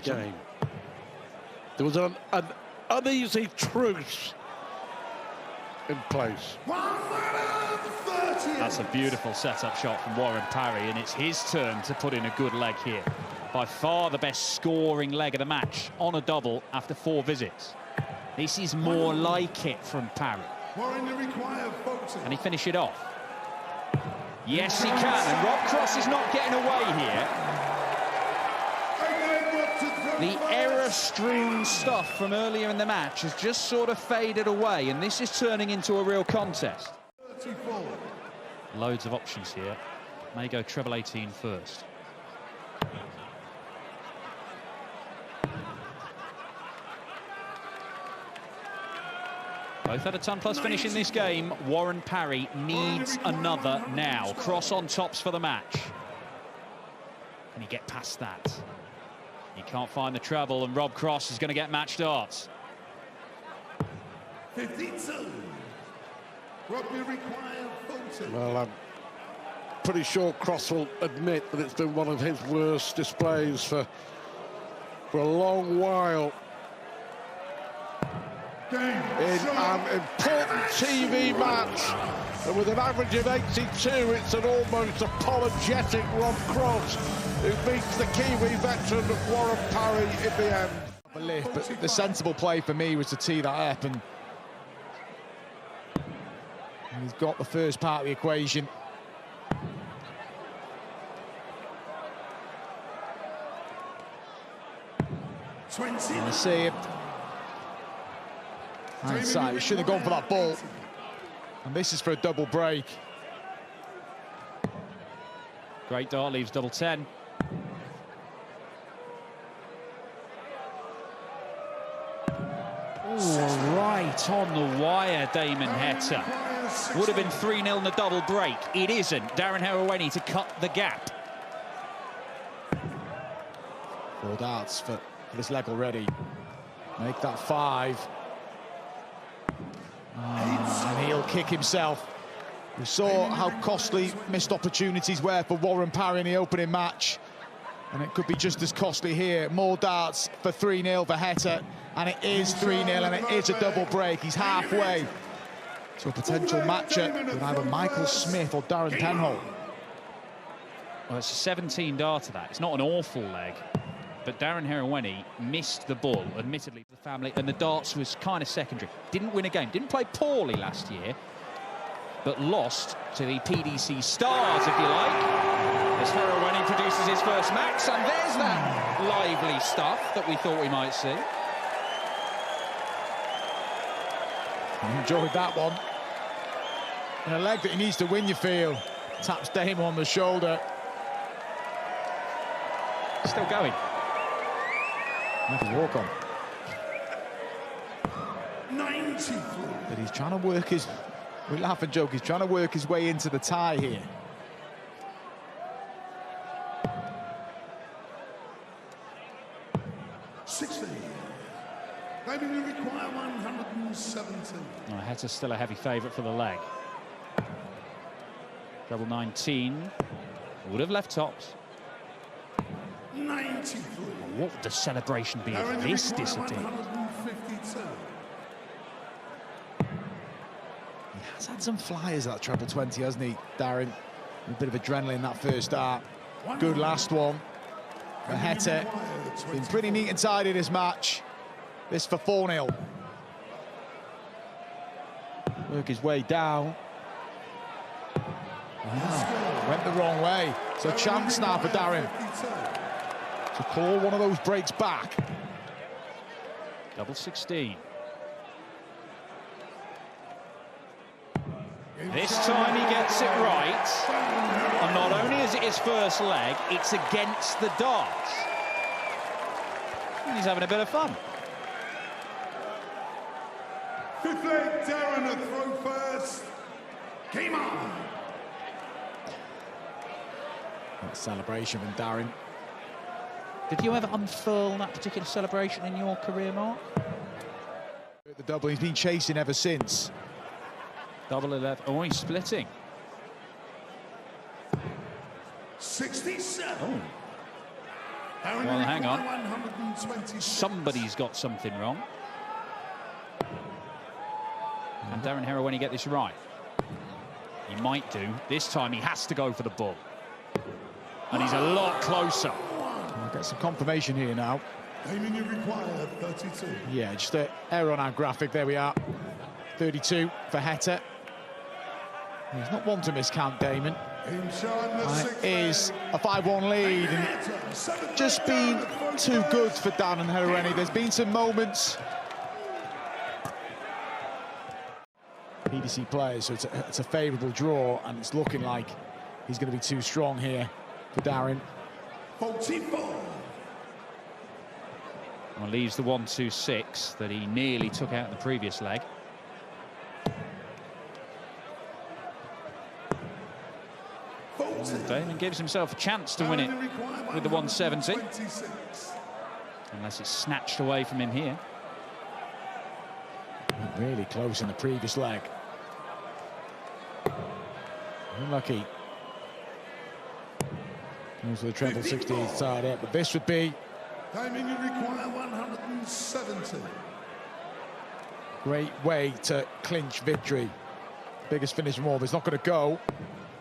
game. There was an uneasy truce in place. That's a beautiful set-up shot from Warren Parry, and it's his turn to put in a good leg here. By far the best scoring leg of the match on a double after 4 visits. This is more like it from Parry. And he finished it off. Yes, he can, and Rob Cross is not getting away here. The error-strewn stuff from earlier in the match has just sort of faded away, and this is turning into a real contest. Loads of options here. May go treble 18 first. Both had a ton-plus finish in this game. Warren Parry needs another now. Cross on tops for the match. Can he get past that? He can't find the treble, and Rob Cross is going to get match darts. 52. Rugby required 40. Well, I'm pretty sure Cross will admit that it's been one of his worst displays for a long while. In an important TV match, and with an average of 82, it's an almost apologetic Rob Cross who beats the Kiwi veteran Warren Parry in the end. But the sensible play for me was to tee that up, and he's got the first part of the equation. And the save. Hindsight, he shouldn't have gone for that ball. And this is for a double break. Great dart, leaves double 10. Ooh, right on the wire, Damon Heta. Would have been 3-0 in the double break. It isn't. Darren Heraweni to cut the gap. 4 darts for this leg already. Make that 5. And he'll kick himself. We saw how costly missed opportunities were for Warren Parry in the opening match, and it could be just as costly here. More darts for 3-0 for Heta, and it is 3-0, and it is a double break. He's halfway to a potential matchup with either Michael Smith or Darren Pennell. Well, it's a 17 darter, that. It's not an awful leg. But Darren Heraweni missed the ball, admittedly, to the family, and the darts was kind of secondary. Didn't win a game, didn't play poorly last year, but lost to the PDC stars, if you like. As Heraweni produces his first max, and there's that lively stuff that we thought we might see. Enjoyed that one. And a leg that he needs to win, you feel. Taps Damon on the shoulder. Still going. Have his walk on. 93. But he's trying to work his... We laugh and joke, he's trying to work his way into the tie here. Maybe we require 170. Well, Heta's still a heavy favourite for the leg. Treble 19. Would have left tops. 93. What would the celebration be if this disappeared? He has had some flyers, that treble 20, hasn't he, Darren? A bit of adrenaline in that first dart. Good last one. For Heta, been pretty neat and tidy this match. This for 4-0. Work his way down. Wow, went the wrong way. So a chance now for Darren to claw one of those breaks back. Double 16. This time he gets it right. And not only is it his first leg, it's against the darts. And he's having a bit of fun. 5th leg, Darren, a throw first. Game on. That celebration from Darren. Did you ever unfurl that particular celebration in your career, Mark? The double, he's been chasing ever since. Double 11. Oh, he's splitting. 67. Oh. Well, hang on. Somebody's got something wrong. And Darren Harrow, when he get this right, he might do. This time he has to go for the ball. And he's a lot closer. I'll get some confirmation here now. Aiming you require 32. Yeah, just an error on our graphic. There we are. 32 for Heta. He's not one to miscount Damon. It is a 5-1 lead, and just been too good for Darren Harrow. There's been some moments. PDC players, so it's a favourable draw, and it's looking like he's going to be too strong here for Darren. 44. Well, leaves the 1-2-6 that he nearly took out in the previous leg. Damon gives himself a chance to win it with the 170. Unless it's snatched away from him here. Really close in the previous leg. Unlucky. Goes for the treble 60 side up, but this would be... Timing you require 170. Great way to clinch victory. Biggest finish from all, but it's not going to go.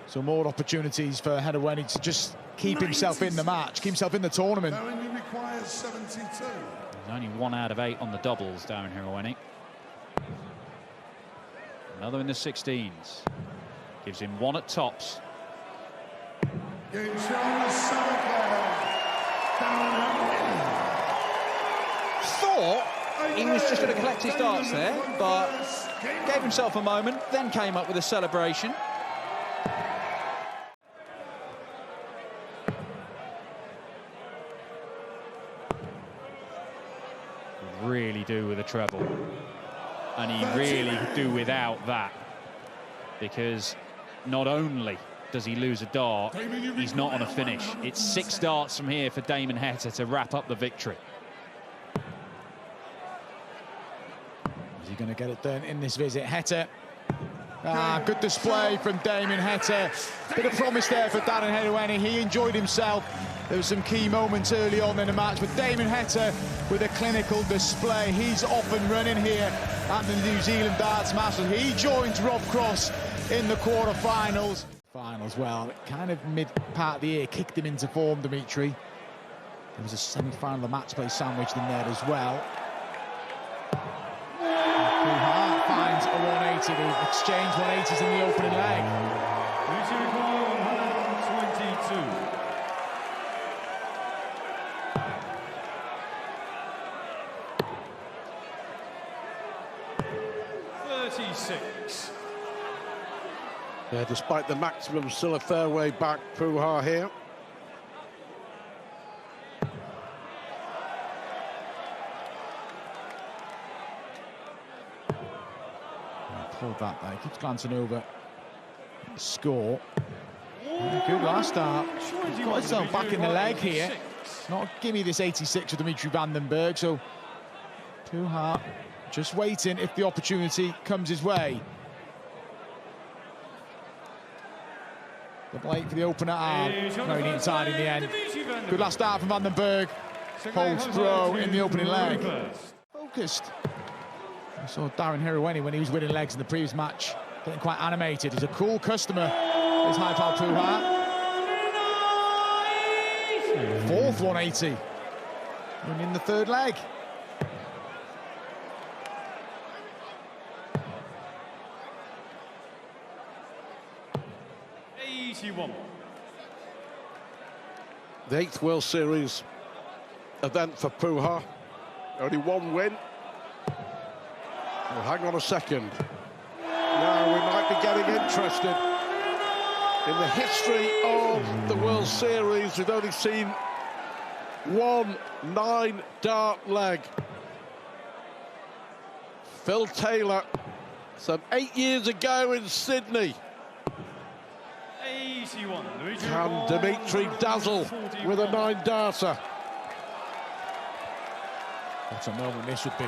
So more opportunities for Harrow to just keep himself in the match, keep himself in the tournament. Darren, you require 72. He's only 1 out of 8 on the doubles, Darren Harrow. Another in the 16s. Gives him 1 at tops. Game show is 7 Thought he was just going to collect his darts there, but gave himself a moment, then came up with a celebration. Really do with a treble, and he really could do without that, because not only does he lose a dart, he's not on a finish. It's 6 darts from here for Damon Heta to wrap up the victory. Is he going to get it done in this visit? Heta. Good display from Damon Heta. Bit of promise there for Darren Harrow. He enjoyed himself. There were some key moments early on in the match, but Damon Heta with a clinical display. He's off and running here at the New Zealand Darts Masters. He joins Rob Cross in the quarter-finals. Well, kind of mid-part of the year, kicked him into form, Dimitri. There was a semi-final of the match play sandwiched in there as well. Bergh finds a 180. They've exchanged 180s in the opening leg. 36. Yeah, despite the maximum, still a fair way back, Bergh here. Pulled that there. He keeps glancing over the score. Good last start. Got himself back in the leg here. Not give me this 86 with Dimitri van den Bergh. So Bergh just waiting if the opportunity comes his way. Double 8 for the opener. Very neat side in the end. Good last start from van den Bergh. Holds throw in the opening leg. Focused. I saw Darren Harrow when he was winning legs in the previous match, getting quite animated. He's a cool customer, is high-power Bergh. 4th 180. Winning the 3rd leg. The 8th World Series event for Bergh. Only 1 win. Well, hang on a second. Now we might be getting interested. In the history of the World Series, we've only seen 1 9-dart leg. Phil Taylor, some 8 years ago in Sydney. 81. Can Dimitri dazzle with a 9-darter? What a moment this would be.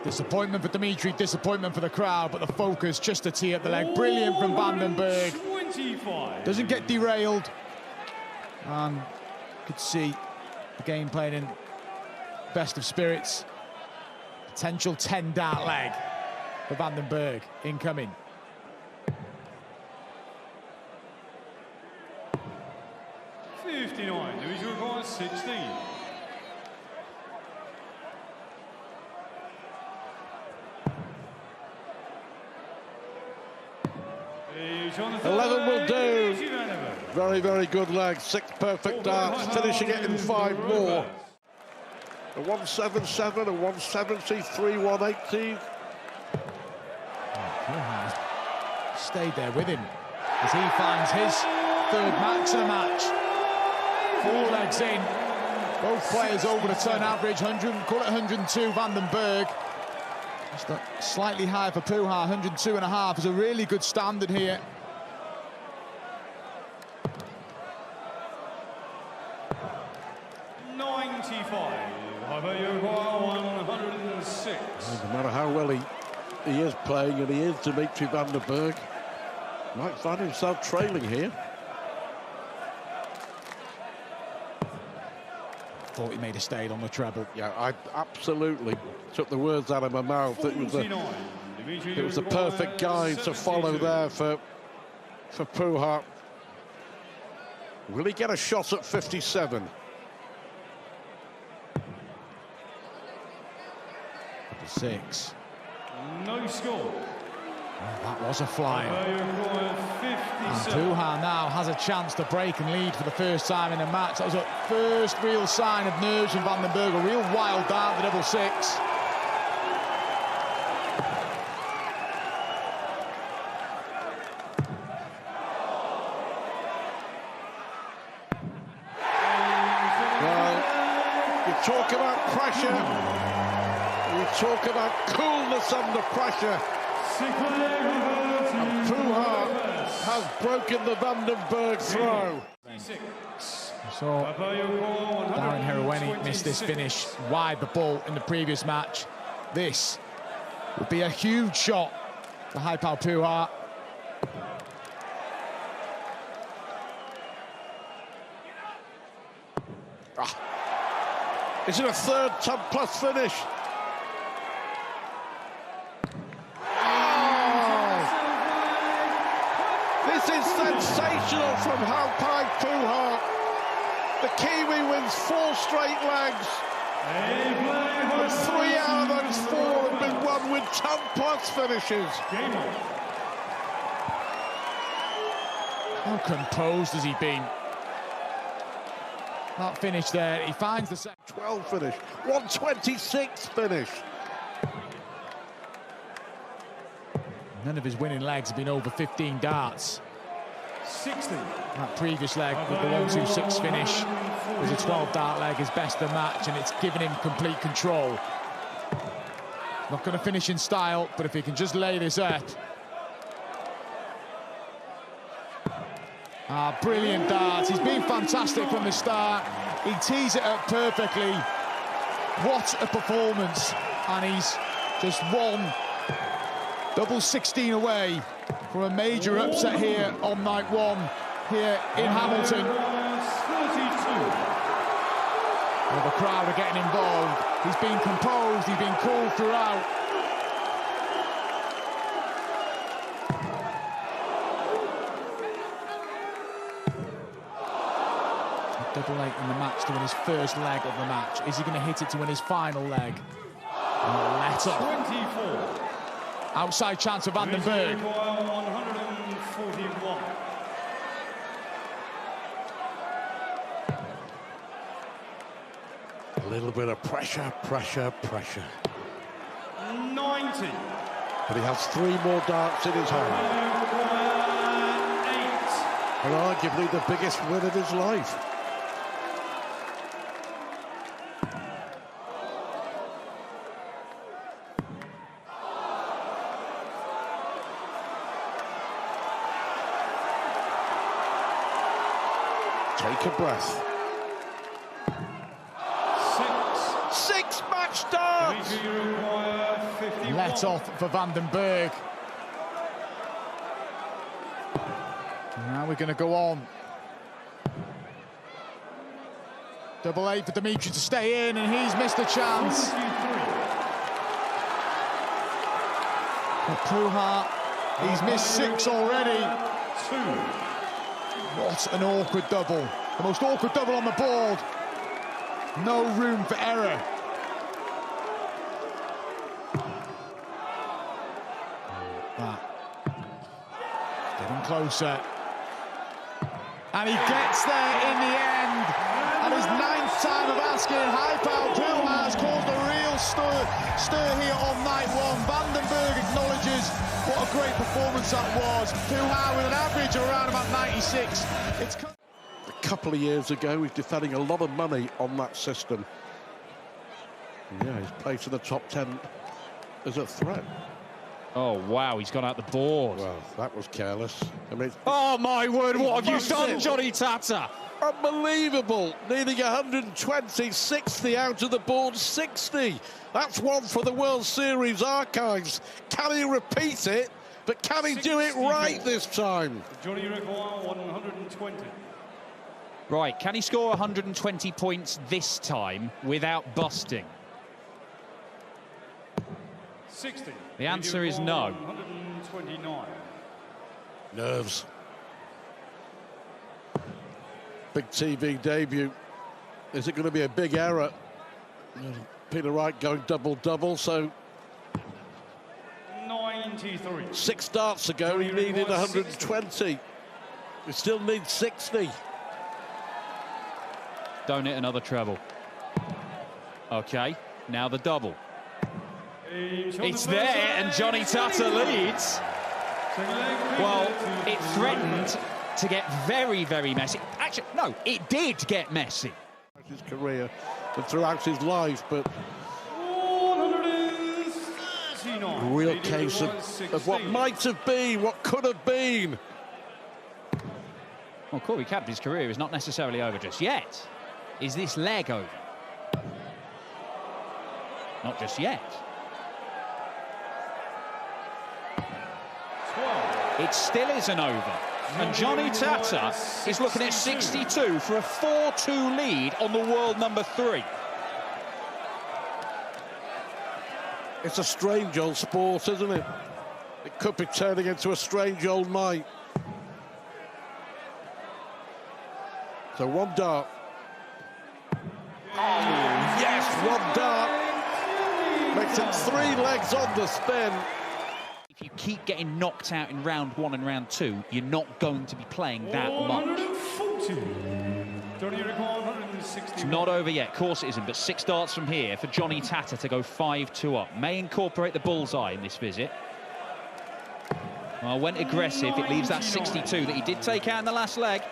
Disappointment for Dimitri, disappointment for the crowd, but the focus just to tee up the leg. Brilliant from van den Bergh. 25. Doesn't get derailed. And could see the game playing in best of spirits. Potential 10-dart leg for Bergh incoming. Dimitri requires 16. Eleven will do. Very, very good leg. 6 perfect darts, finishing it in 5 more. A 177, a 173, 180. Stayed there with him as he finds his 3rd max of the match. 4 legs in. Both players over the ton average. 100, call it 102 Bergh. Just slightly higher for Puha. 102.5 is a really good standard here. No matter how well he is playing, and he is Dimitri Bergh, might find himself trailing here. Thought he made a stay on the treble. Yeah, I absolutely took the words out of my mouth. It was the perfect guide to follow there for Puha. Will he get a shot at 57? 6. No score. Oh, that was a flyer. And Puha now has a chance to break and lead for the first time in a match. That was a first real sign of nerves from Bergh. A real wild dart, the double 6. Well, you talk about pressure. You talk about coolness under pressure. And Puha has broken the Bergh throw. So Darren Heriweni missed this finish wide the ball in the previous match. This would be a huge shot for Haipao Puha. Is it a 3rd top-plus finish? This is sensational from Haipao Puha. The Kiwi wins 4 straight legs. And 3 out of those 4 have been won with top-plus finishes. How composed has he been? That finish there, he finds the second. 12 finish, 126 finish. None of his winning legs have been over 15 darts. 60. That previous leg with the 126 finish was a 12-dart leg, his best of the match, and it's given him complete control. Not going to finish in style, but if he can just lay this out. Brilliant darts. He's been fantastic from the start. He tees it up perfectly. What a performance. And he's just one double 16 away from a major upset here on night 1 here in Hamilton. Well, the crowd are getting involved. He's been composed, he's been cool throughout. Double 8 in the match to win his first leg of the match. Is he going to hit it to win his final leg? Let off. 24. Outside chance of Bergh. 141. A little bit of pressure, pressure, pressure. 90. But he has 3 more darts in his hand. 8. And arguably the biggest win of his life. Take a breath. 6 match darts! Let off for Bergh. Now we're going to go on. Double 8 for Dimitri to stay in, and he's missed a chance. Pruha, he's missed 6 already. What an awkward double. The most awkward double on the board. No room for error. Getting closer. And he gets there in the end. And his 9th time of asking, high-powered Pruha has caused a real stir here on night 1. Bergh acknowledges what a great performance that was. Pruha with an average around about 96. It's a couple of years ago, he's defending a lot of money on that system. Yeah, his place in the top 10 is a threat. Oh, wow, he's gone out the board. Well, that was careless. I mean, oh, my word, what have you done, Johnny Tata? Unbelievable. Needing 120, 60 out of the board, 60. That's one for the World Series archives. Can he repeat it? But can he do it right this time? Johnny require 120. Right, can he score 120 points this time without busting? 60. The answer is no. 129. Nerves. Big TV debut. Is it going to be a big error? Peter Wright going double-double, so 93. 6 starts ago, he needed 120. He still needs 60. Don't hit another treble. Okay, now the double. It's there, and Johnny Tata leads. Well, it threatened to get very, very messy. Actually, no, it did get messy. His career and throughout his life, but a real case of what might have been, what could have been. Well, Corby Cadbury's career is not necessarily over just yet. Is this leg over? Not just yet. It still isn't over. And Johnny Tata is looking at 62 for a 4-2 lead on the world number 3. It's a strange old sport, isn't it? It could be turning into a strange old night. So one dart. Oh, yes, one dart. Makes it 3 legs on the spin. If you keep getting knocked out in round 1 and round 2, you're not going to be playing that much. It's not over yet, of course it isn't, but 6 darts from here for Johnny Tata to go 5-2 up. May incorporate the bullseye in this visit. Well, went aggressive, it leaves that 62 that he did take out in the last leg.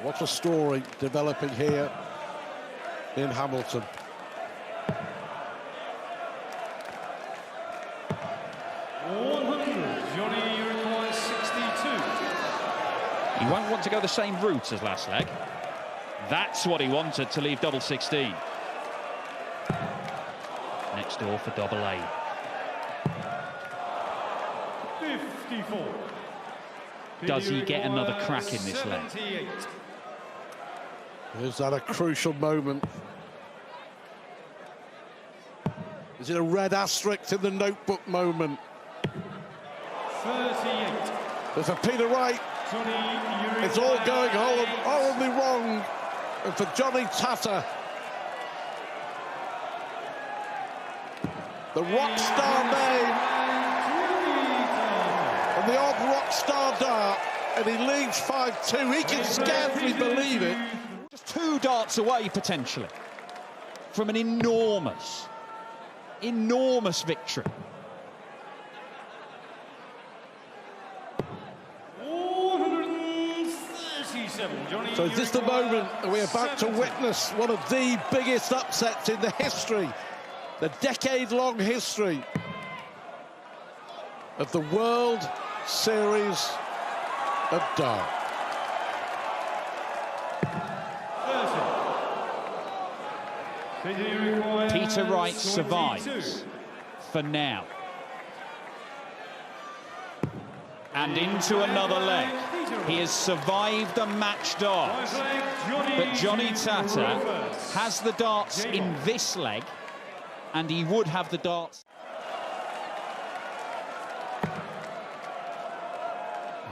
What a story developing here in Hamilton. He won't want to go the same route as last leg. That's what he wanted to leave double 16. Next door for double 8. 54. Does he get another crack in this leg? Is that a crucial moment? Is it a red asterisk in the notebook moment? 38. But for Peter Wright, it's all going horribly wrong. And for Johnny Tata, the rock star name and the odd rock star dart, and he leads 5-2. He can scarcely believe it. Just 2 darts away, potentially, from an enormous victory. So is this the moment that we're about to witness one of the biggest upsets in the history, the decade-long history of the World Series of Dart? Peter Wright survives for now. And into another leg. He has survived a match dart. But Johnny Tata has the darts in this leg, and he would have the darts.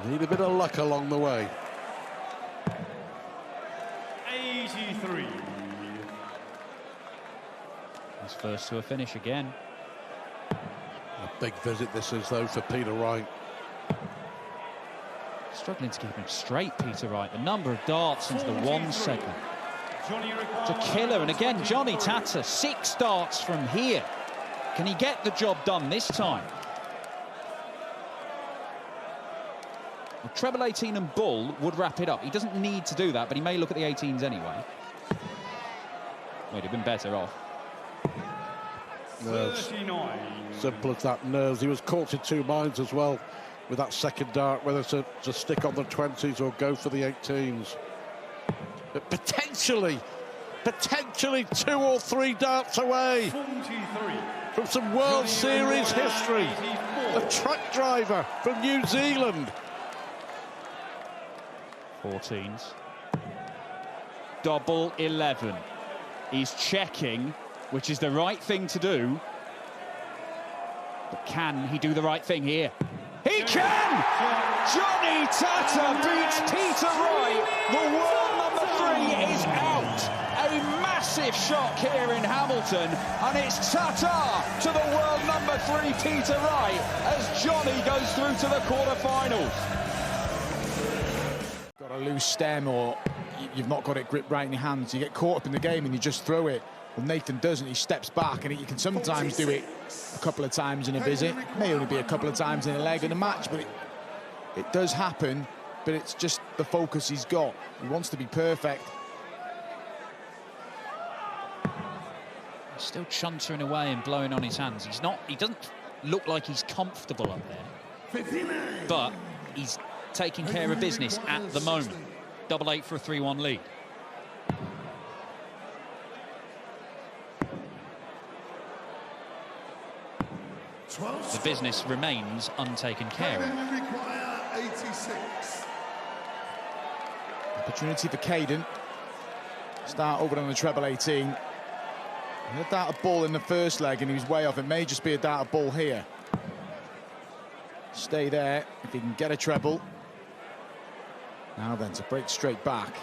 Need a bit of luck along the way. 83. He's first to a finish again. A big visit this is, though, for Peter Wright. Struggling to keep him straight, Peter Wright. The number of darts into the one segment. It's a killer, and again, Johnny Tata, 6 darts from here. Can he get the job done this time? Well, treble 18 and bull would wrap it up. He doesn't need to do that, but he may look at the 18s anyway. Well, he'd have been better off. Nerves. 39. Simple as that, nerves. He was caught in two minds as well with that second dart, whether to stick on the 20s or go for the 18s. But potentially 2 or 3 darts away 43. from some World Series history. The truck driver from New Zealand. 14s. Double 11. He's checking, which is the right thing to do. But can he do the right thing here? He can! Johnny Tata beats Peter Wright. The world number 3 is out. A massive shock here in Hamilton. And it's Tata to the world number 3, Peter Wright, as Johnny goes through to the quarterfinals. Got a loose stem, or you've not got it gripped right in your hands. You get caught up in the game and you just throw it. Well, Nathan doesn't. He steps back, and you can sometimes do it a couple of times in a visit. May only be a couple of times in a leg in a match, but it does happen. But it's just the focus he's got. He wants to be perfect. He's still chuntering away and blowing on his hands. He doesn't look like he's comfortable up there. But he's taking care of business at the moment. Double 8 for a 3-1 lead. The business remains untaken care of. Require 86. Opportunity for Caden. Start over on the treble 18. He had that a ball in the first leg and he was way off. It may just be a dart ball here. Stay there if he can get a treble. Now then, to break straight back.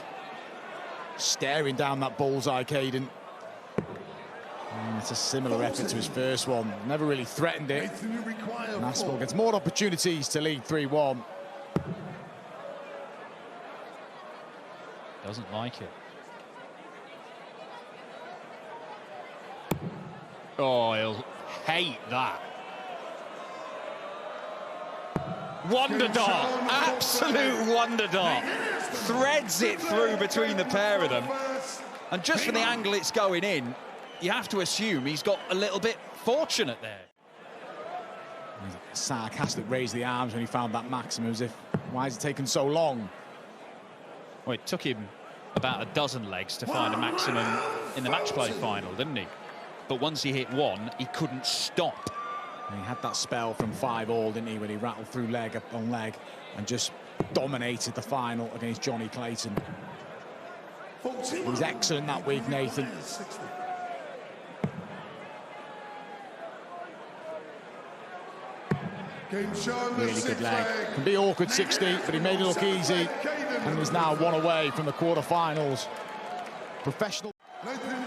Staring down that bullseye, Caden. It's a similar effort to his first one. Never really threatened it. Naspel gets more opportunities to lead 3-1. Doesn't like it. Oh, he'll hate that. Wonder dart, absolute wonder dart. Threads it through between the pair of them. And just for the angle it's going in, you have to assume he's got a little bit fortunate there. Sarcastic raise the arms when he found that maximum, as if, why is it taking so long? Well, it took him about a dozen legs to find a maximum in the match play final, didn't he? But once he hit one, he couldn't stop. And he had that spell from 5-all, didn't he, when he rattled through leg upon leg and just dominated the final against Johnny Clayton. He was excellent that week, Nathan. Really good leg. Can be awkward 60, but he made it look easy and is now one away from the quarterfinals. Professional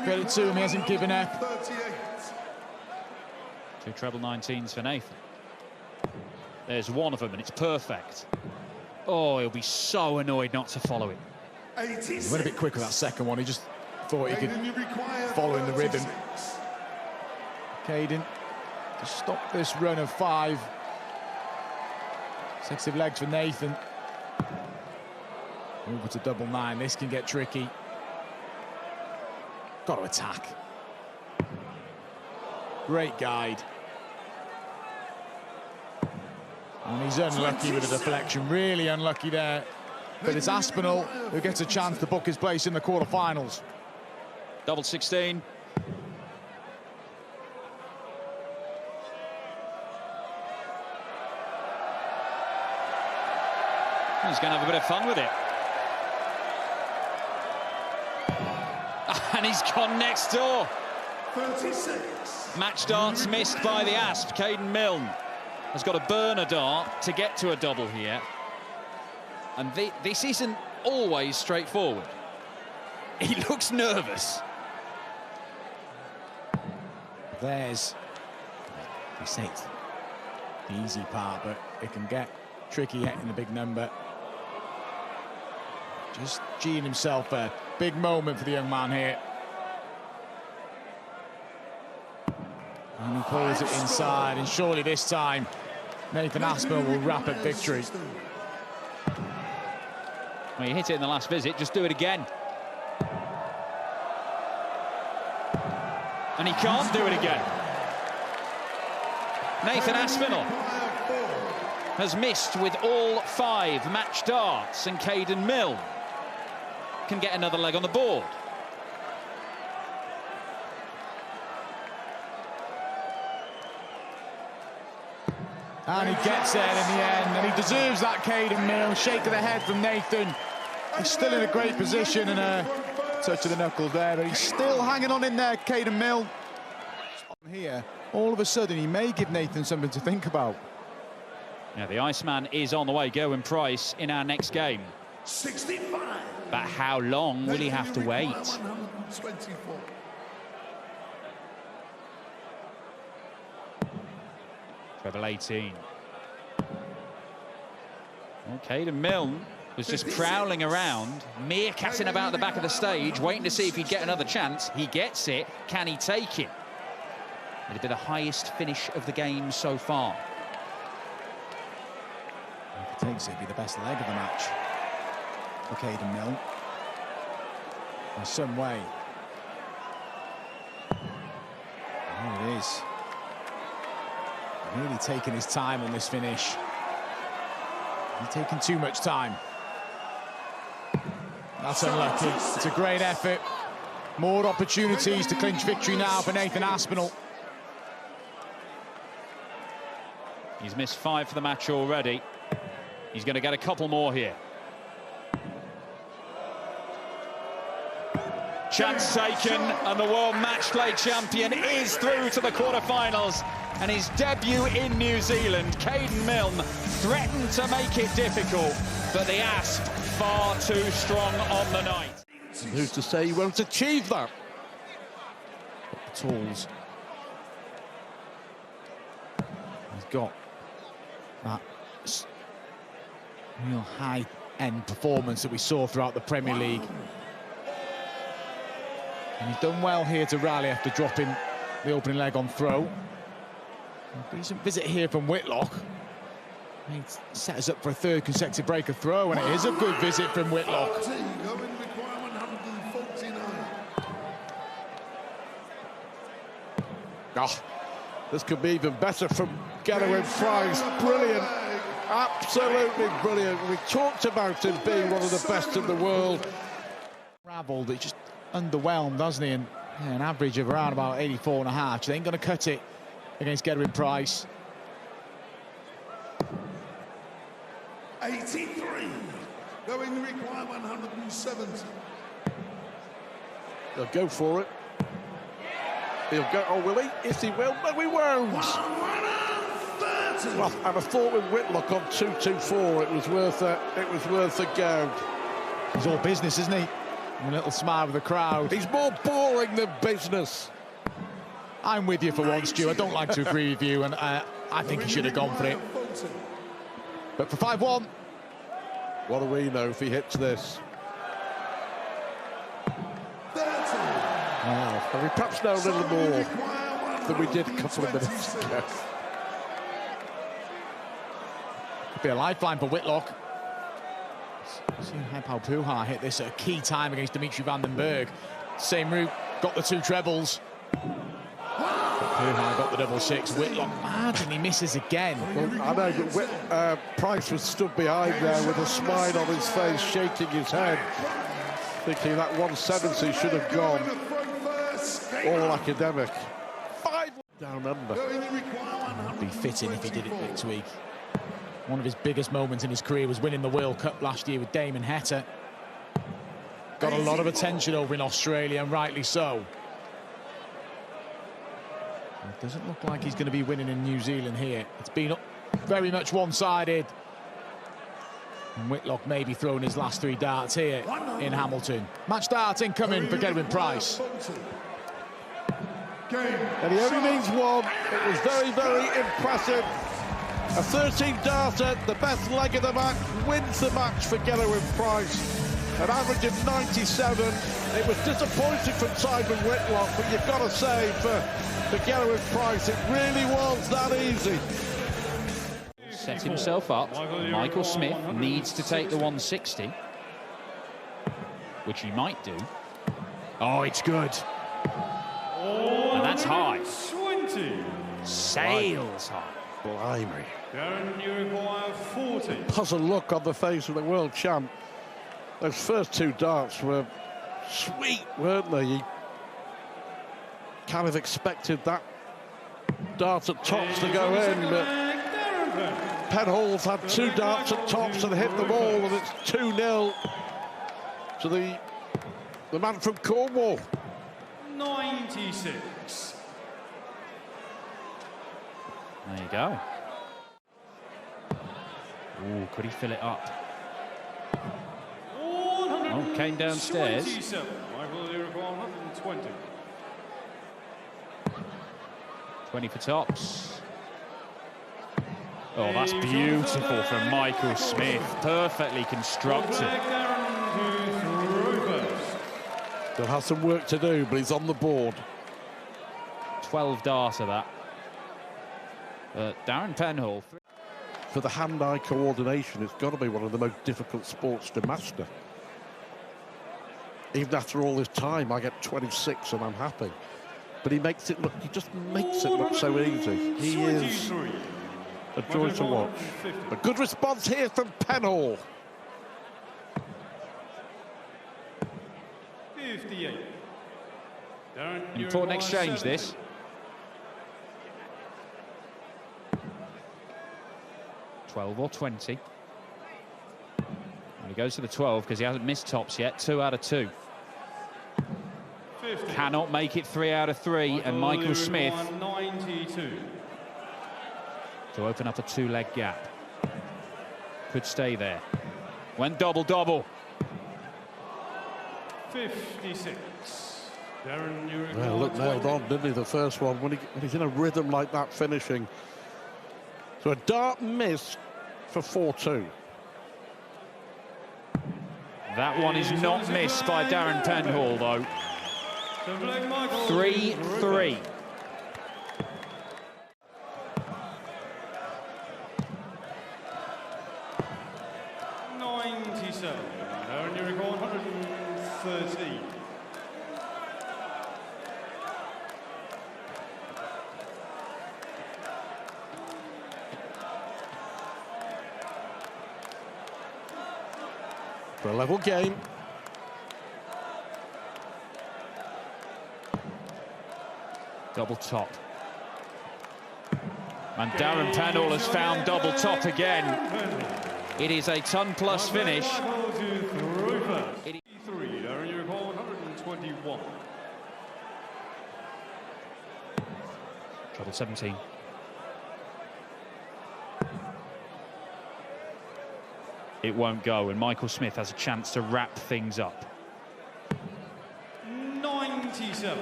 credit to him, he hasn't given up. 2 treble 19s for Nathan. There's one of them and it's perfect. Oh, he'll be so annoyed not to follow it. He went a bit quick with that second one. He just thought he could follow in the rhythm. Caden to stop this run of 5. Successive legs for Nathan. Over to double 9. This can get tricky. Got to attack. Great guide. And he's unlucky with the deflection. Really unlucky there. But it's Aspinall who gets a chance to book his place in the quarterfinals. Double 16. Milne's going to have a bit of fun with it. And he's gone next door. 36. Match darts missed by the Asp. Caden Milne has got to burn a dart to get to a double here. And this isn't always straightforward. He looks nervous. There's the easy part, but it can get tricky hitting the big number. Just G'ing himself a big moment for the young man here. And he pulls it inside, and surely this time Nathan Aspinall will wrap up victory. Well, you hit it in the last visit, just do it again. And he can't do it again. Nathan Aspinall has missed with all 5 match darts, and Caden Milne can get another leg on the board. And he gets there in the end, and he deserves that, Caden Milne. Shake of the head from Nathan. He's still in a great position, and a touch of the knuckles there, but he's still hanging on in there, Caden Milne. Here, all of a sudden, he may give Nathan something to think about. Yeah, the Iceman is on the way, Gerwyn Price, in our next game. 65. But how long will he have to wait? 124. Treble 18. Well, Caden Milne was just prowling around, meerkatting about the back of the stage, waiting to see if he'd get another chance. He gets it. Can he take it? It'll be the highest finish of the game so far. If he takes it, it'll be the best leg of the match for Caden Milne. In some way. There it is. Really taking his time on this finish. He's taking too much time. That's unlucky. It's a great effort. More opportunities to clinch victory now for Nathan Aspinall. He's missed 5 for the match already. He's going to get a couple more here. Chance taken, and the World Match Play champion is through to the quarterfinals. And his debut in New Zealand, Caden Milne, threatened to make it difficult, but the Asp far too strong on the night. Who's to say he won't achieve that? The tools. He's got that real high-end performance that we saw throughout the Premier League. And he's done well here to rally after dropping the opening leg on throw. A decent visit here from Whitlock. He set us up for a 3rd consecutive break of throw, and it is a good visit from Whitlock. Oh, this could be even better from Gerwyn Price. Brilliant, absolutely brilliant. We talked about him being one of the best in the world. Ravelled, he's just underwhelmed, hasn't he? And yeah, an average of around about 84.5. So they ain't going to cut it against Gerwyn Price. 83. Going to require 170. He'll go for it. He'll go. Oh, will he? Yes, he will. No, he won't. 130. Well, and I thought with Whitlock on 2-2-4, it was worth a go. He's all business, isn't he? And a little smile with the crowd. He's more boring than business. I'm with you for once, Stu. I don't like to agree with you, and I think he should have gone for it. But for 5-1. What do we know if he hits this? 30. Wow. And we perhaps know a little more than we did a couple of minutes ago. Could be a lifeline for Whitlock. See how Puha hit this at a key time against Dimitri van den Bergh. Same route, got the 2 trebles. Puha got the double 6. Whitlock marginally misses again. Well, I know, but Price was stood behind there with a smile on his face, shaking his head, thinking that 170 should have gone. All academic. 5 down under. It'd be fitting if he did it next week. One of his biggest moments in his career was winning the World Cup last year with Damon Heta. Got a lot of attention over in Australia, and rightly so. It doesn't look like he's going to be winning in New Zealand here. It's been very much one-sided. And Whitlock may be throwing his last 3 darts here in Hamilton. Match start incoming for Gerwyn Price. And he only needs one. It was very, very impressive. A 13-darter, the best leg of the match, wins the match for Gerwyn Price. An average of 97. It was disappointing from Simon Whitlock, but you've got to say for Gerwyn Price, it really was that easy. Set himself up. Michael Smith needs to take the 160, which he might do. Oh, it's good. And that's high. 20. Sails high. Blimey. Darren, you require 40. Puzzled look on the face of the world champ. Those first 2 darts were sweet, weren't they? You kind of expected that dart at tops to go in, but Pennell's had 2 darts at tops and hit them all, and it's 2-0 to the man from Cornwall. 96. There you go. Ooh, could he fill it up? Oh, came downstairs. 27. Michael, you require 120. 20 for tops. Oh, that's beautiful from Michael Smith. Perfectly constructed. He'll have some work to do, but he's on the board. 12 darter that. Darren Pennell. For the hand-eye coordination, it's got to be one of the most difficult sports to master. Even after all this time, I get 26 and I'm happy. But he makes it look, he just makes it look so easy. He is a joy to watch. A good response here from Pennell. 58. Darren, Important exchange, 70. this. $12 or 20. And he goes to the 12 because he hasn't missed tops yet. 2 out of 2. 50. Cannot make it 3 out of 3, and Michael Smith 92. to open up a 2-leg gap. Could stay there. Went double-double. 56. Darren, you Well, look, nailed on, didn't he, the first one, when he's in a rhythm like that, finishing. So a dart miss for 4-2. That one is not missed by Darren Pennell, though. 3-3. Darren, you record 113. For a level game. Double top. And Darren Pennell has found double top again. It is a ton-plus finish. Darren, you record 121. Treble 17. It won't go, and Michael Smith has a chance to wrap things up. 97.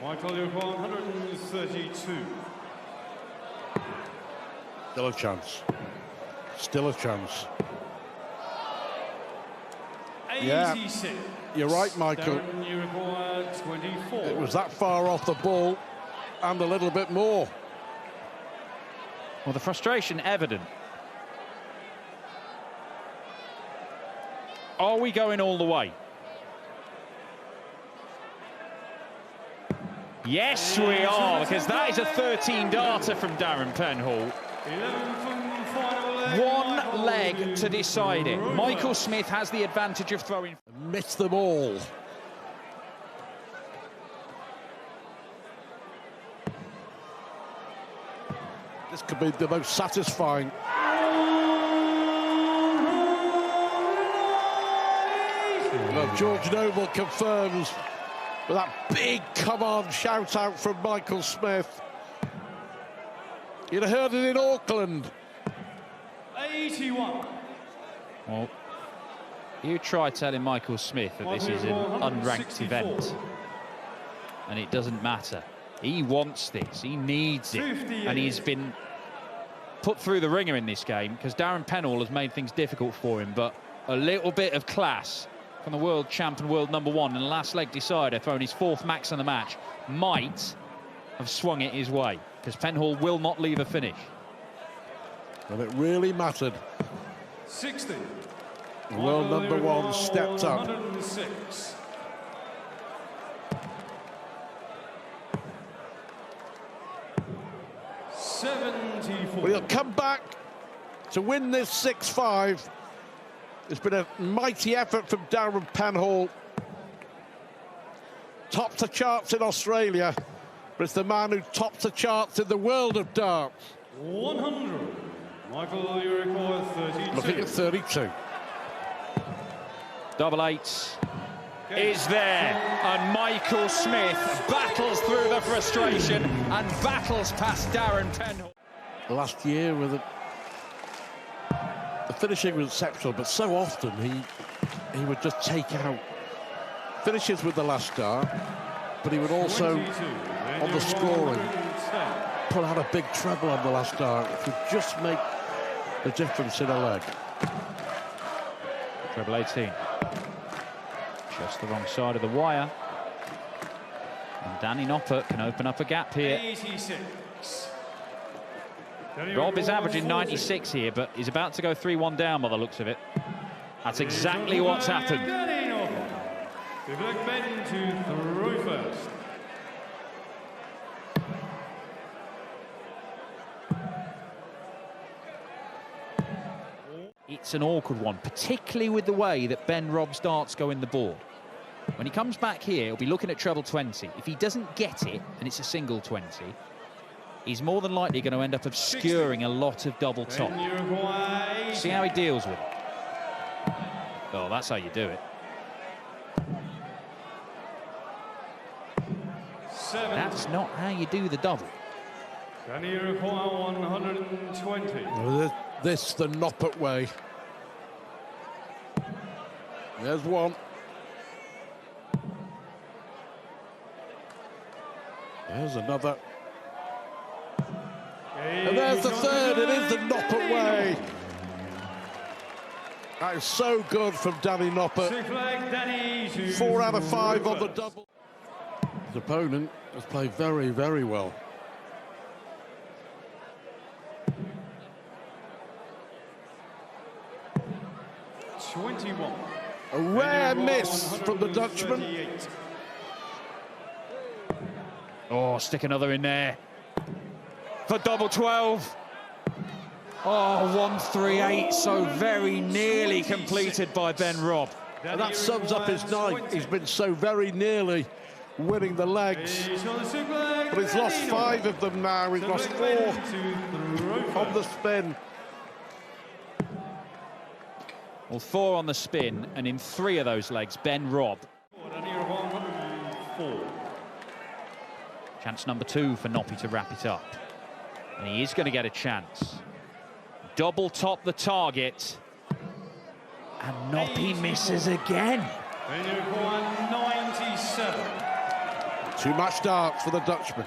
Michael, you record 132. Still a chance. Still a chance. 86. Yeah, you're right, Michael. Darren, you require 24. It was that far off the ball and a little bit more. Well, the frustration evident. Are we going all the way? Yes, we are, because that is a 13-darter from Darren Pennell. 11 from final leg. One leg to decide it. Michael Smith has the advantage of throwing. Missed them all. This could be the most satisfying Well, George Noble confirms with that big come-on shout-out from Michael Smith. You'd have heard it in Auckland. 81. Well, you try telling Michael Smith that this is an unranked event, and it doesn't matter. He wants this, he needs it, and he's been put through the ringer in this game because Darren Pennell has made things difficult for him, but a little bit of class from the world champ and world #1 in the last leg decider, throwing his 4th max in the match, might have swung it his way, because Pennell will not leave a finish. And it really mattered. 60. World #1 stepped up. 106. Well, he'll come back to win this 6-5. It's been a mighty effort from Darren Pennell. Topped the charts in Australia, but it's the man who tops the charts in the world of darts. 100. Michael, you require 32. Looking at 32. Double eights is there, and Michael Smith battles through the frustration and battles past Darren Pennell. Last year, with the finishing was exceptional, but so often he would just take out finishes with the last dart, but he would also, on the scoring, pull out a big treble on the last dart, which would just make the difference in a leg. Treble 18. Just the wrong side of the wire. And Danny Noppert can open up a gap here. 86. Rob is averaging 96 here, but he's about to go 3-1 down by the looks of it. That's exactly what's happened. The black men to throw first. It's an awkward one, particularly with the way that Ben Robb's darts go in the board. When he comes back here, he'll be looking at treble 20. If he doesn't get it, and it's a single 20, he's more than likely going to end up obscuring a lot of double top. See how he deals with it. Oh, that's how you do it. That's not how you do the double. Can you require 120? Well, this the Noppert way. There's one. There's another. And there's the third. It is the Noppert way. That is so good from Danny Noppert. 4 out of 5 on the double. His opponent has played very, very well. A rare miss from the Dutchman. Oh, stick another in there for double 12. Oh, 138, so very nearly completed by Ben Robb. And that sums up his night. He's been so very nearly winning the legs, but he's lost 5 of them now. He's lost 4 on the spin. Well, 4 on the spin, and in 3 of those legs, Ben Robb. Chance number 2 for Noppy to wrap it up. And he is going to get a chance. Double top the target. And Noppy misses again. 97. Too much darts for the Dutchman.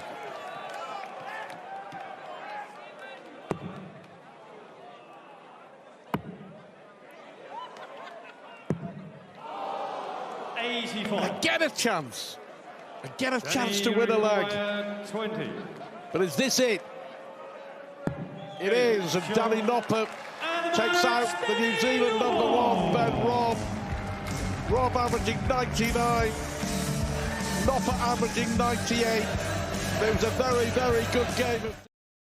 Again a chance. Again a chance to win a leg. 20. But is this it? It is, and Danny Noppert takes out the New Zealand #1, Ben Robb. Robb averaging 99, Noppert averaging 98. It was a very, very good game.